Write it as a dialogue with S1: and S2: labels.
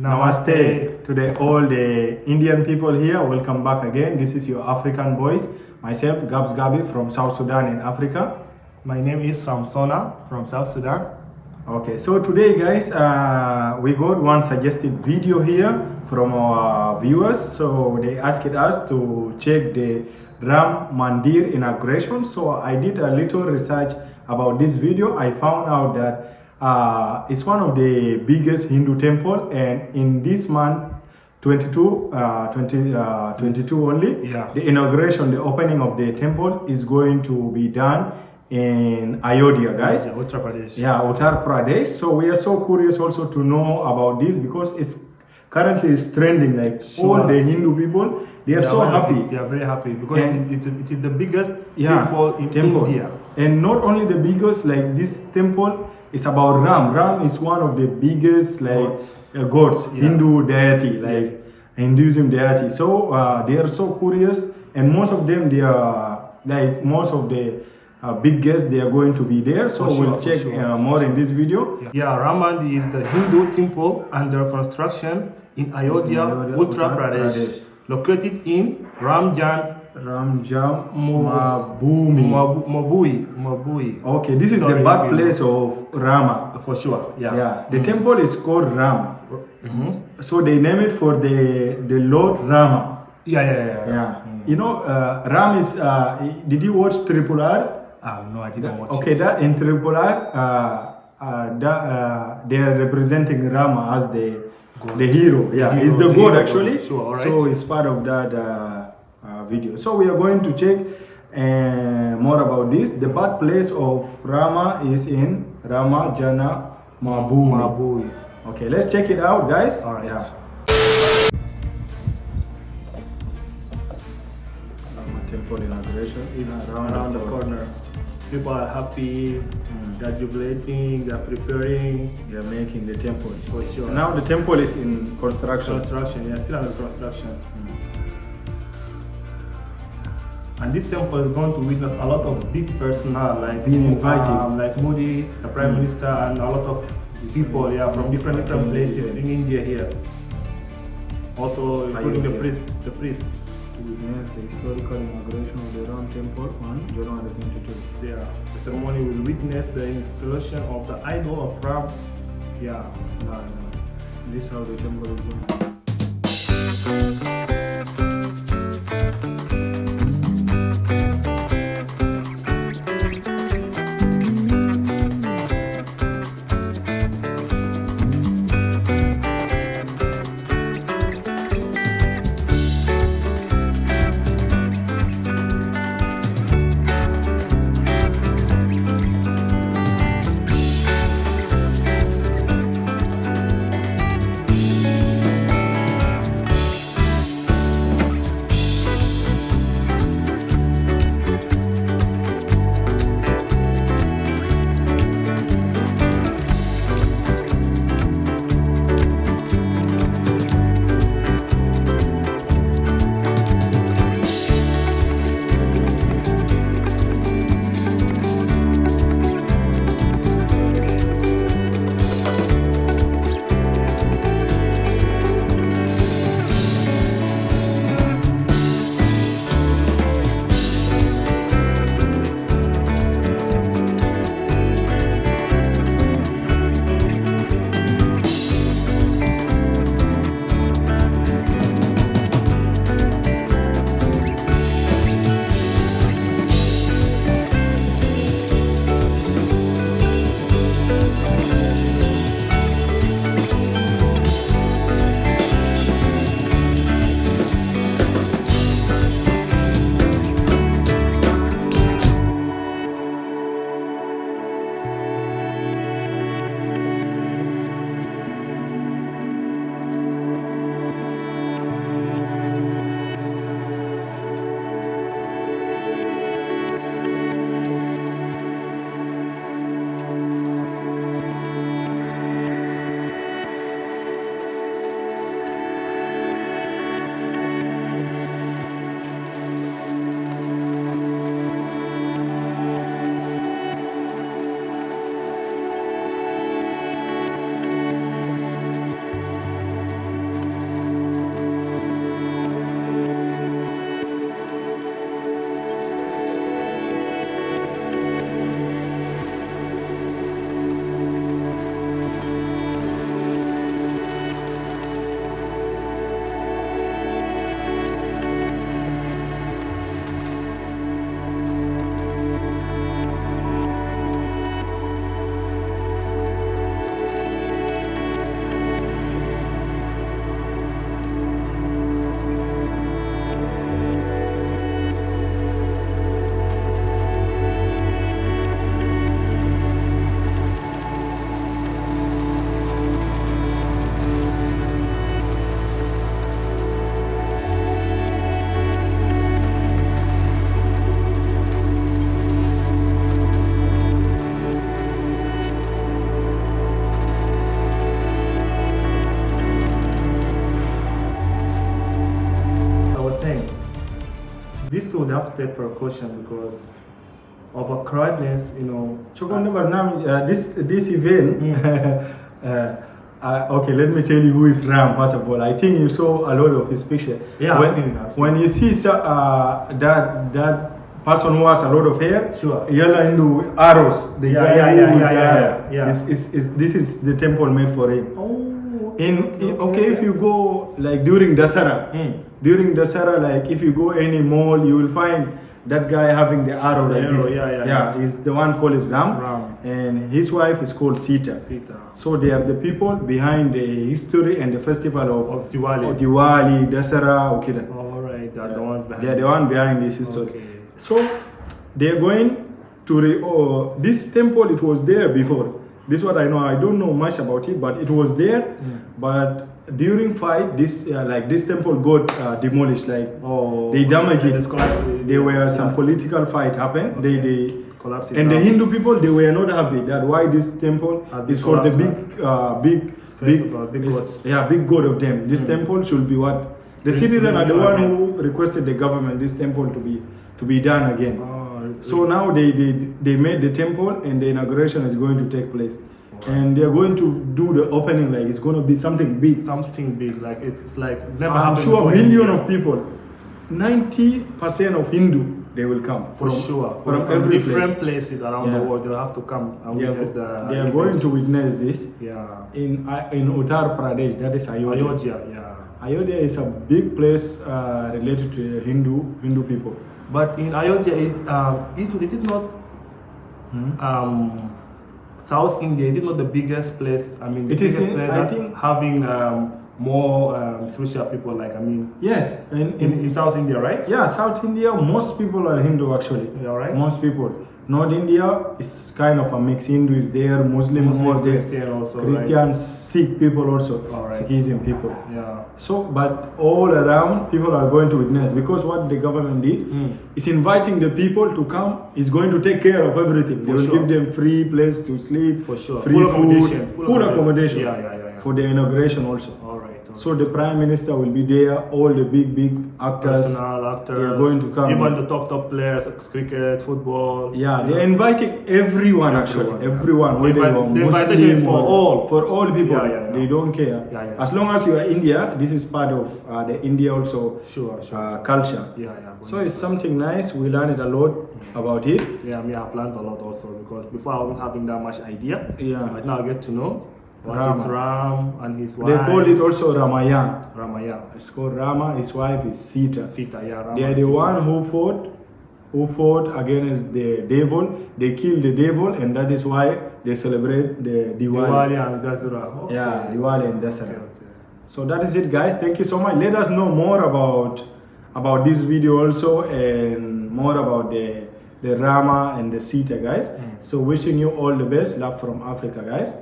S1: Namaste to all the Indian people here. Welcome back again. This is your African voice. Myself, Gabs Gabi from South Sudan in Africa.
S2: My name is Samsona from South Sudan.
S1: Okay, so today guys, we got one suggested video here from our viewers. So they asked us to check the Mandir Inauguration. So I did a little research about this video. I found out that it's one of the biggest Hindu temple, and in this month 22 only, the inauguration, the opening of the temple is going to be done in Ayodhya, guys.
S2: Uttar Pradesh.
S1: Yeah, Uttar Pradesh. So we are so curious also to know about this because it's currently trending. Like all the Hindu people, they are so happy.
S2: They are very happy because it is the biggest temple in India.
S1: And not only the biggest, like this temple is about Ram. Ram is one of the biggest gods, Hindu deity, like Hinduism deity. So they are so curious, and most of them, they are like most of the big guests, they are going to be there. So we'll check more in this video.
S2: Yeah, Rama is the Hindu temple under construction in Ayodhya, Uttar Pradesh, located in Ramjan Mabui.
S1: Okay, this is the birthplace of Rama.
S2: For sure, yeah.
S1: The temple is called Ram. So they name it for the Lord Rama.
S2: Yeah.
S1: You know, Ram is, did you watch Triple R?
S2: No, I didn't watch
S1: it. That in Triple R, they are representing Rama as the hero. Yeah, he's the god actually.
S2: Sure, all right.
S1: So it's part of that video. So we are going to check more about this. The birthplace of Rama is in Ramajana Mabui. Okay, let's check it out, guys.
S2: All right.
S1: Yeah. Temple inauguration
S2: is around the corner. People are happy, they're jubilating, they're preparing,
S1: they're making the temple.
S2: For sure.
S1: Now the temple is in construction.
S2: Still under construction. And this temple is going to witness a lot of big personnel, like
S1: being invited,
S2: like Modi, the Prime Minister, and a lot of people, from different places in India here. Also, including the priests.
S1: To witness the historical inauguration of the Ram Temple on January 22.
S2: Yeah, the ceremony will witness the installation of the idol of Ram.
S1: This is how the temple is going.
S2: people, they have to take precaution because of a crowdness, you know.
S1: This event, okay, let me tell you who is Ram first of all. I think you saw a lot of his picture.
S2: Yeah,
S1: when,
S2: I've seen.
S1: When you see that person who has a lot of hair,
S2: sure,
S1: yellow into arrows.
S2: Yeah.
S1: This is the temple made for him.
S2: Oh,
S1: okay, if you go like during Dasara, like if you go any mall, you will find that guy having the arrow like this. He's the one called Ram, and his wife is called Sita. So they are the people behind the history and the festival of Diwali, Dasara, Okida.
S2: Alright, they're the ones behind.
S1: They are the one behind this history.
S2: Okay.
S1: So they are going to this temple. It was there before. This is what I know. I don't know much about it, but it was there. But during fight, this temple got demolished. Like they damaged it. There were some political fight happened. They collapsed. And the Hindu people, they were not happy that why this temple is for the big gods. Yeah, big god of them. This temple should be what the citizen are the one who requested the government this temple to be done again. So now they made the temple and the inauguration is going to take place. And they are going to do the opening like it's going to be something big.
S2: Something big, like it's like never
S1: I'm
S2: happened
S1: sure
S2: before.
S1: Million of people, 90% of Hindu, they will come.
S2: For sure.
S1: From
S2: every
S1: every
S2: different places around the world, they'll have to come and witness the
S1: They are going to witness this.
S2: Yeah.
S1: In Uttar Pradesh, that is
S2: Ayodhya.
S1: Ayodhya is a big place related to Hindu people.
S2: But in Ayodhya, is it not South India? Is it not the biggest place? I mean, the biggest place
S1: I think
S2: having more spiritual people. Like
S1: yes,
S2: in South India, right?
S1: Yeah, South India. Most people are Hindu actually.
S2: Yeah, right.
S1: Most people. North India is kind of a mix. Hindu is there, Muslim more there,
S2: Christian also,
S1: Christian,
S2: right?
S1: Sikh people also, Sikhism people.
S2: Yeah.
S1: So, but all around people are going to witness because what the government did is inviting the people to come. Is going to take care of everything. They will give them free place to sleep,
S2: for sure,
S1: free food, full accommodation.
S2: Yeah.
S1: For the inauguration also.
S2: All right.
S1: So the Prime Minister will be there, all the big actors, they are going to come.
S2: Even the top players, cricket, football.
S1: Yeah, they are inviting everyone actually, everyone. Whether you are
S2: the invitation is
S1: Muslim
S2: for
S1: all people. They don't care.
S2: Yeah.
S1: As long as you are India, this is part of the India also culture. So it's something nice. We learned a lot about it.
S2: Yeah, I've learned a lot also because before I wasn't having that much idea.
S1: Yeah.
S2: But now I get to know. What is Ram and his wife?
S1: They call it also Ramayan.
S2: It's
S1: called Rama, his wife is Sita.
S2: Rama
S1: they are the one who fought against the devil. They killed the devil, and that is why they celebrate the Diwali
S2: and Dasara. Okay.
S1: Yeah, Diwali and Dasara. Okay. So that is it, guys. Thank you so much. Let us know more about this video also, and more about the Rama and the Sita, guys. So wishing you all the best. Love from Africa, guys.